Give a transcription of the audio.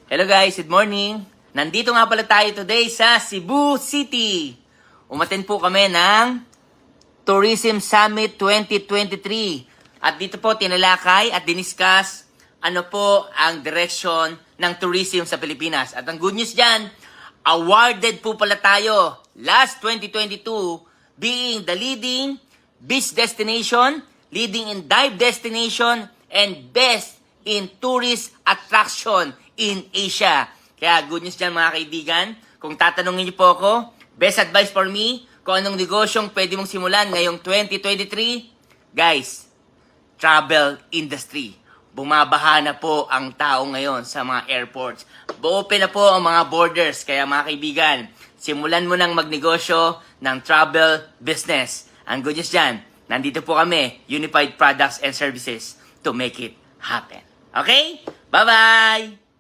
Hello guys, good morning. Nandito nga pala tayo today sa Cebu City. Umattend po kami ng Tourism Summit 2023. At dito po tinalakay at diniscuss ano po ang direction ng tourism sa Pilipinas. At ang good news dyan, awarded po pala tayo last 2022 being the leading beach destination, leading in dive destination, and best in tourist attraction in Asia. Kaya good news dyan mga kaibigan. Kung tatanungin niyo po ako, best advice for me, kung anong negosyong pwede mong simulan ngayong 2023, guys, travel industry. Bumabaha na po ang tao ngayon sa mga airports. Open na po ang mga borders. Kaya mga kaibigan, simulan mo nang magnegosyo ng travel business. Ang good news dyan, nandito po kami, Unified Products and Services, to make it happen. Okay? Bye-bye!